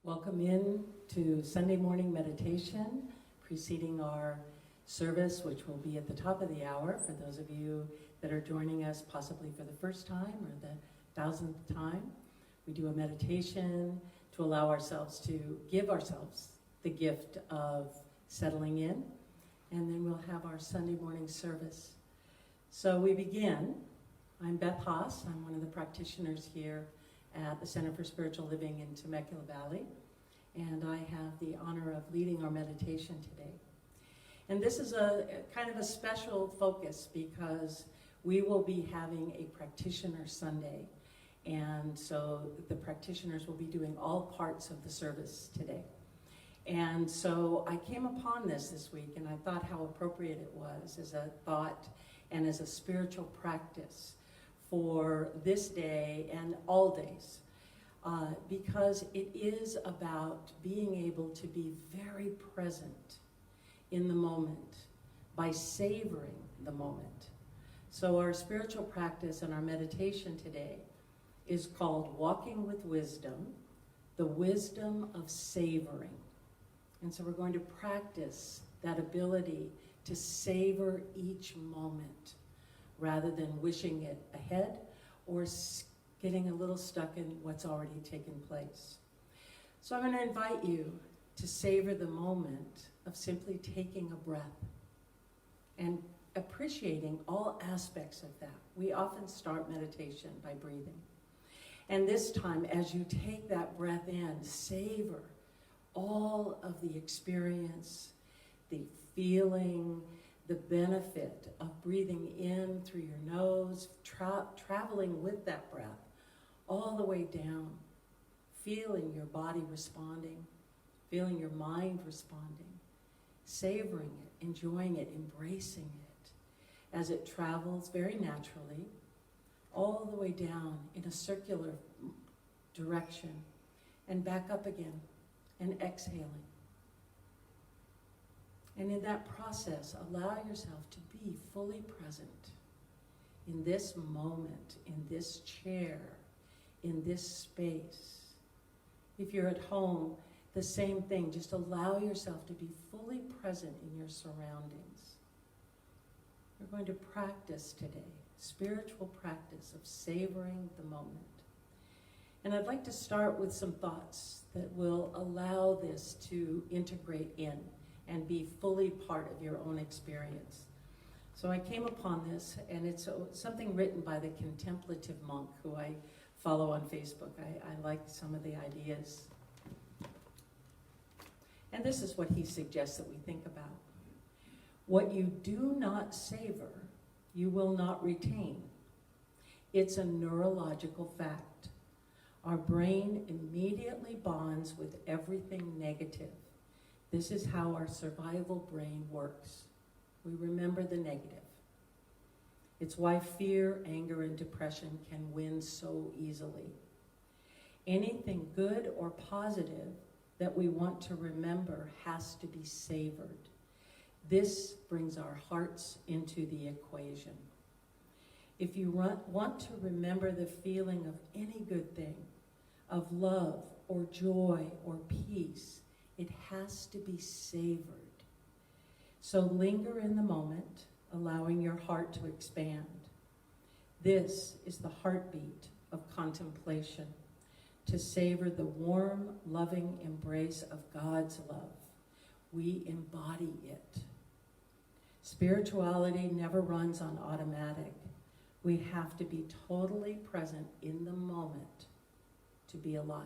Welcome in to Sunday morning meditation, preceding our service, which will be at the top of the hour for those of you that are joining us possibly for the first time or the 1000th time. We do a meditation to allow ourselves to give ourselves the gift of settling in, and then we'll have our Sunday morning service. So we begin. I'm Beth Haase. I'm one of the practitioners here at the Center for Spiritual Living in Temecula Valley, and I have the honor of leading our meditation today. And this is a kind of a special focus because we will be having a Practitioner Sunday, and so the practitioners will be doing all parts of the service today. And so I came upon this week, and I thought how appropriate it was as a thought and as a spiritual practice for this day and all days, because it is about being able to be very present in the moment by savoring the moment. So our spiritual practice and our meditation today is called Walking with Wisdom, the wisdom of savoring. And so we're going to practice that ability to savor each moment, rather than wishing it ahead or getting a little stuck in what's already taken place. So I'm going to invite you to savor the moment of simply taking a breath and appreciating all aspects of that. We often start meditation by breathing. And this time, as you take that breath in, savor all of the experience, the feeling, the benefit of breathing in through your nose, traveling with that breath all the way down, feeling your body responding, feeling your mind responding, savoring it, enjoying it, embracing it as it travels very naturally all the way down in a circular direction and back up again and exhaling. And in that process, allow yourself to be fully present in this moment, in this chair, in this space. If you're at home, the same thing. Just allow yourself to be fully present in your surroundings. We're going to practice today, spiritual practice of savoring the moment. And I'd like to start with some thoughts that will allow this to integrate in and be fully part of your own experience. So I came upon this, and it's something written by the contemplative monk who I follow on Facebook. I like some of the ideas. And this is what he suggests that we think about. What you do not savor, you will not retain. It's a neurological fact. Our brain immediately bonds with everything negative. This is how our survival brain works. We remember the negative. It's why fear, anger, and depression can win so easily. Anything good or positive that we want to remember has to be savored. This brings our hearts into the equation. If you want to remember the feeling of any good thing, of love or joy or peace, it has to be savored. So linger in the moment, allowing your heart to expand. This is the heartbeat of contemplation, to savor the warm, loving embrace of God's love. We embody it. Spirituality never runs on automatic. We have to be totally present in the moment to be alive.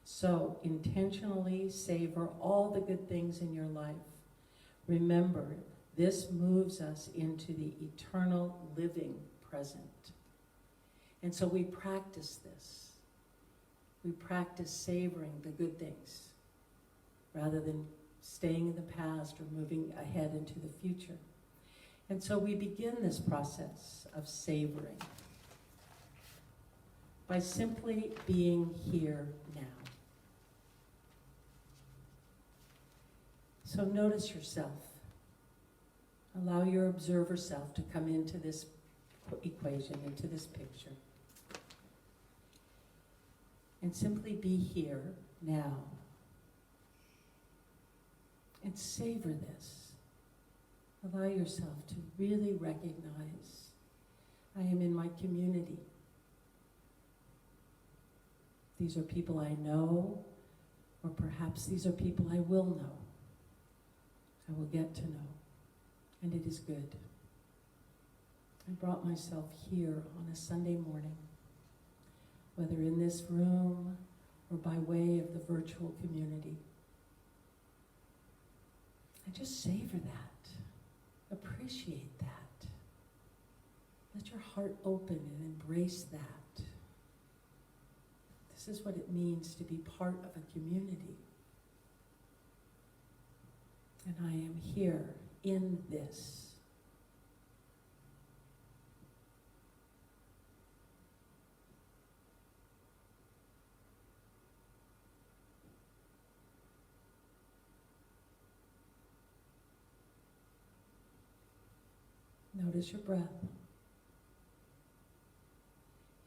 So intentionally savor all the good things in your life. Remember, this moves us into the eternal living present. And so we practice this. We practice savoring the good things rather than staying in the past or moving ahead into the future. And so we begin this process of savoring by simply being here now. So notice yourself. Allow your observer self to come into this equation, into this picture. And simply be here now. And savor this. Allow yourself to really recognize, I am in my community. These are people I know, or perhaps these are people I will know. I will get to know, and it is good. I brought myself here on a Sunday morning, whether in this room or by way of the virtual community. And just savor that. Appreciate that. Let your heart open and embrace that. This is what it means to be part of a community. And I am here in this. Notice your breath.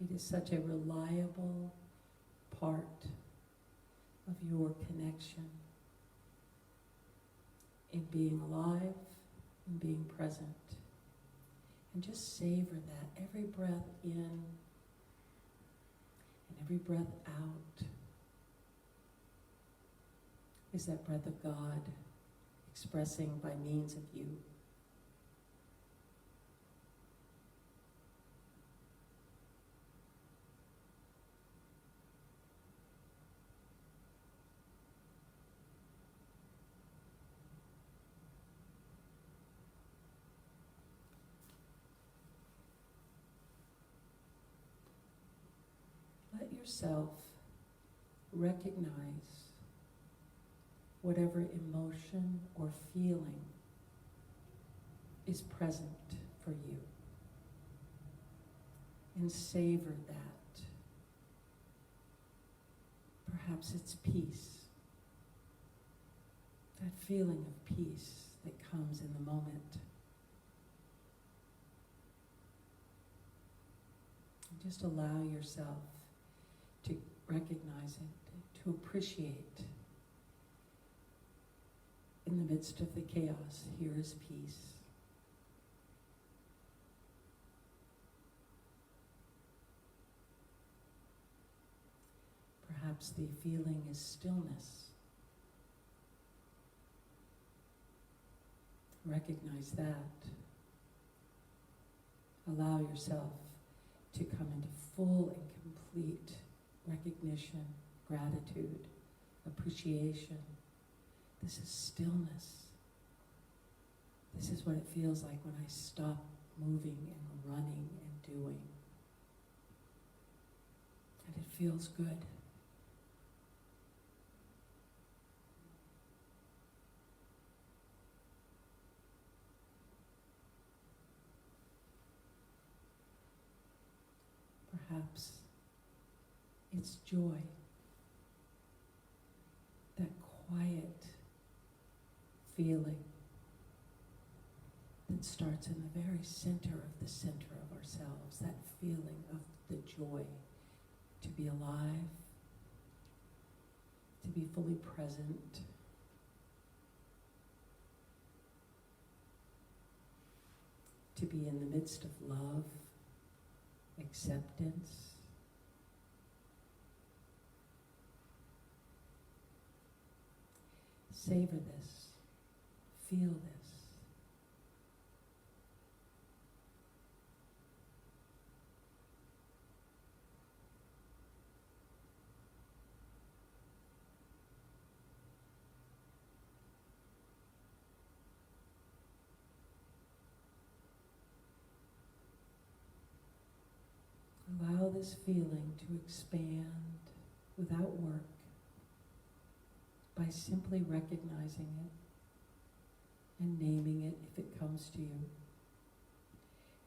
It is such a reliable part of your connection in being alive and being present. And just savor that. Every breath in and every breath out is that breath of God expressing by means of you. Let yourself recognize whatever emotion or feeling is present for you, and savor that. Perhaps it's peace, that feeling of peace that comes in the moment. And just allow yourself to recognize it, to appreciate. In the midst of the chaos, here is peace. Perhaps the feeling is stillness. Recognize that. Allow yourself to come into full and complete recognition, gratitude, appreciation. This is stillness. This is what it feels like when I stop moving and running and doing. And it feels good. Perhaps it's joy, that quiet feeling that starts in the very center of ourselves, that feeling of the joy to be alive, to be fully present, to be in the midst of love, acceptance. Savor this. Feel this. Allow this feeling to expand without work by simply recognizing it and naming it if it comes to you,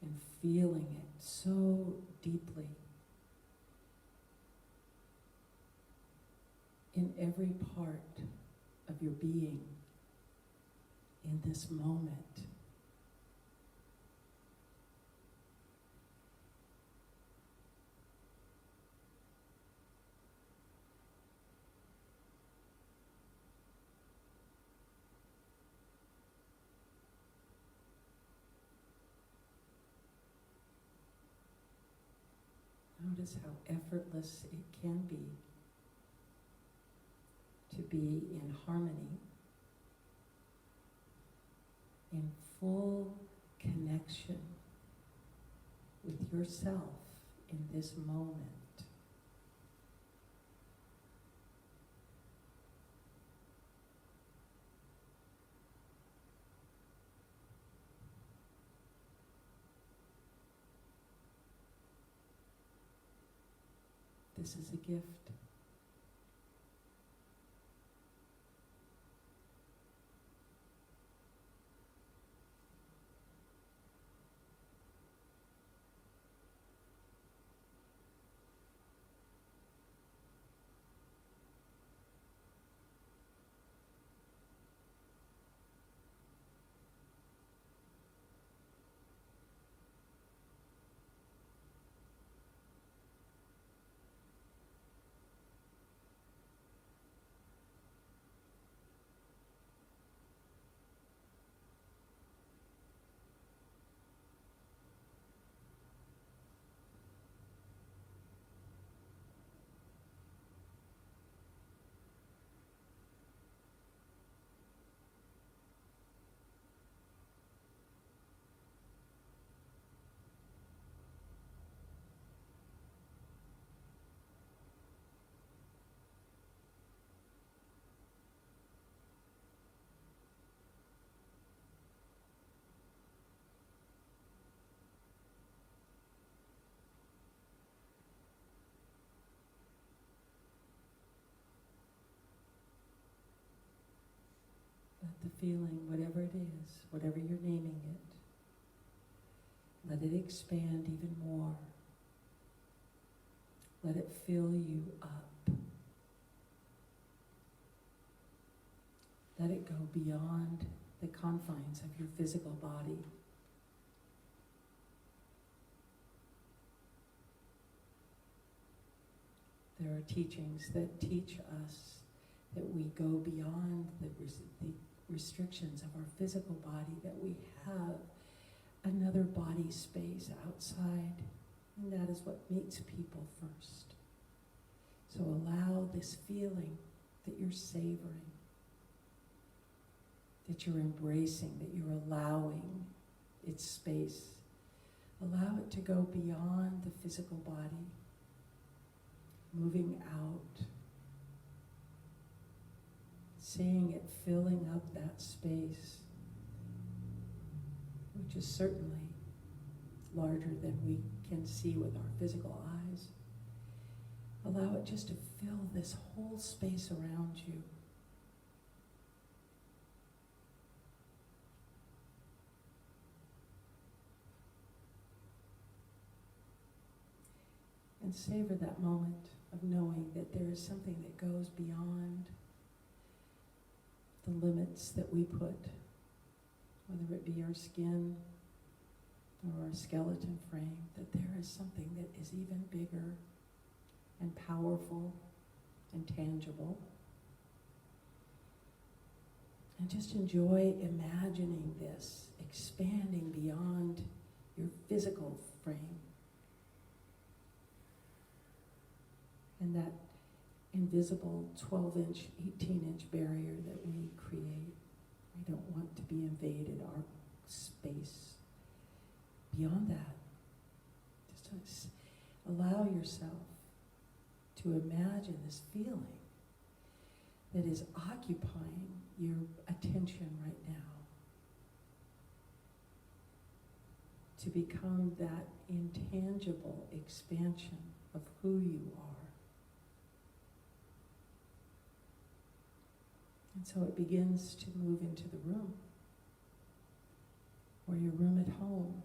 and feeling it so deeply in every part of your being in this moment. Notice how effortless it can be to be in harmony, in full connection with yourself in this moment. This is a gift. Let the feeling, whatever it is, whatever you're naming it, let it expand even more. Let it fill you up. Let it go beyond the confines of your physical body. There are teachings that teach us that we go beyond the restrictions of our physical body, that we have another body space outside, and that is what meets people first. So allow this feeling that you're savoring, that you're embracing, that you're allowing its space. Allow it to go beyond the physical body, moving out, seeing it filling up that space, which is certainly larger than we can see with our physical eyes. Allow it just to fill this whole space around you. And savor that moment of knowing that there is something that goes beyond the limits that we put, whether it be our skin or our skeleton frame, that there is something that is even bigger and powerful and tangible. And just enjoy imagining this expanding beyond your physical frame. And that invisible 12-inch, 18-inch barrier that we create. We don't want to be invaded, our space. Beyond that, just allow yourself to imagine this feeling that is occupying your attention right now, to become that intangible expansion of who you are. And so it begins to move into the room, or your room at home.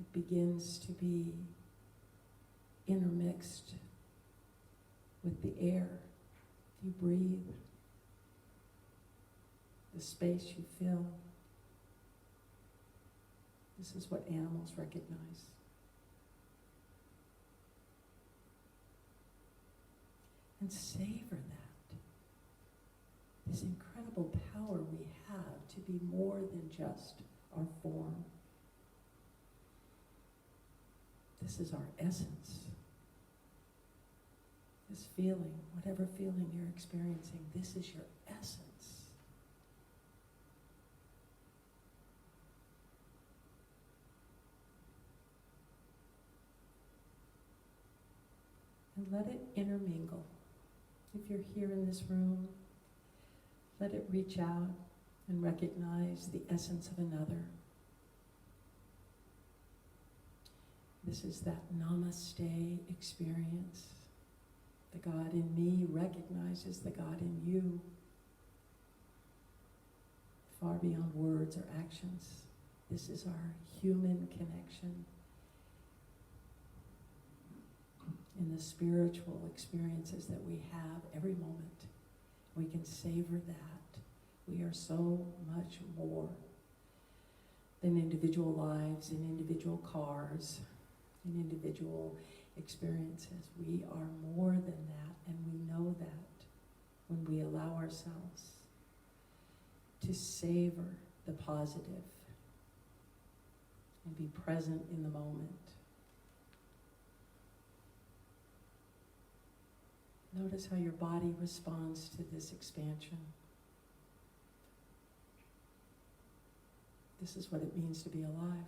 It begins to be intermixed with the air you breathe, the space you fill. This is what animals recognize. And savor that. This incredible power we have to be more than just our form This is our essence. This feeling, whatever feeling you're experiencing, this is your essence. And let it intermingle. If you're here in this room, let it reach out and recognize the essence of another. This is that namaste experience. The God in me recognizes the God in you, far beyond words or actions. This is our human connection. In the spiritual experiences that we have every moment, we can savor that. We are so much more than individual lives, in individual cars, in individual experiences. We are more than that, and we know that when we allow ourselves to savor the positive and be present in the moment. Notice how your body responds to this expansion. This is what it means to be alive.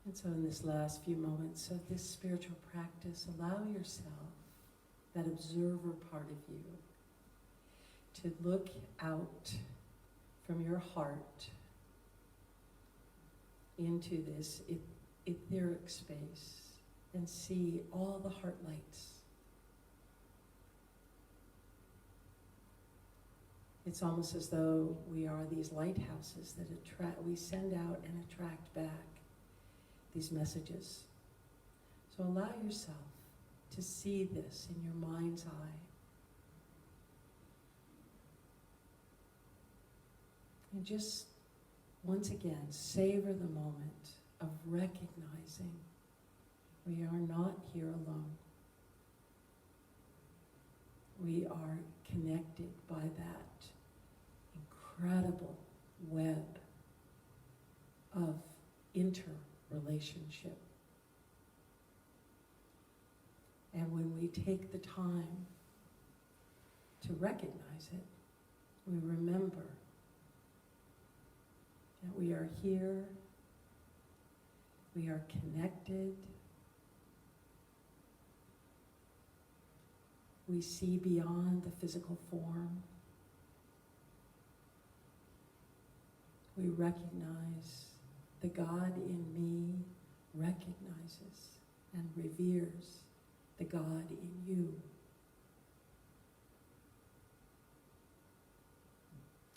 And so in this last few moments of this spiritual practice, allow yourself, that observer part of you, to look out from your heart into this etheric space and see all the heart lights. It's almost as though we are these lighthouses that we send out and attract back these messages. So allow yourself to see this in your mind's eye. And just, once again, savor the moment of recognizing we are not here alone. We are connected by that incredible web of interrelationship. And when we take the time to recognize it, we remember that we are here, we are connected, we see beyond the physical form, we recognize the God in me recognizes and reveres the God in you.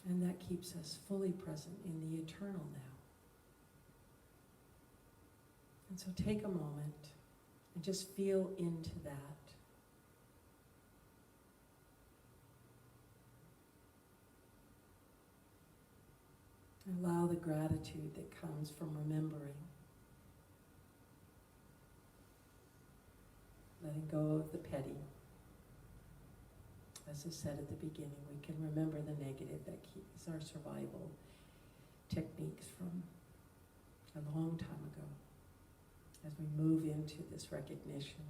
And that keeps us fully present in the eternal now. And so take a moment and just feel into that. Allow the gratitude that comes from remembering. letting go of the petty. As I said at the beginning, we can remember the negative that keeps our survival techniques from a long time ago as we move into this recognition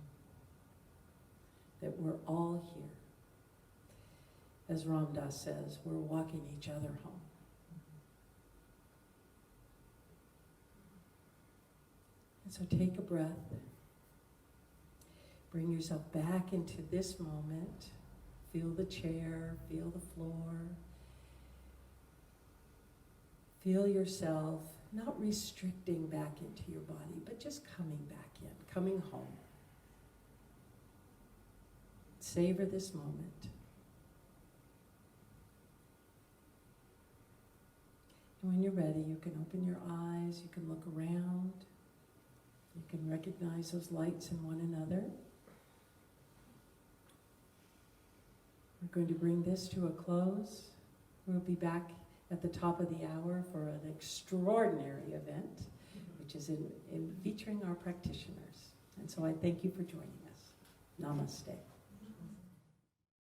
that we're all here. As Ram Dass says, we're walking each other home. And so take a breath. Bring yourself back into this moment. Feel the chair, feel the floor. Feel yourself not restricting back into your body, but just coming back in, coming home. Savor this moment. And when you're ready, you can open your eyes, you can look around, you can recognize those lights in one another. We're going to bring this to a close. We'll be back at the top of the hour for an extraordinary event, which is in featuring our practitioners. And so I thank you for joining us. Namaste.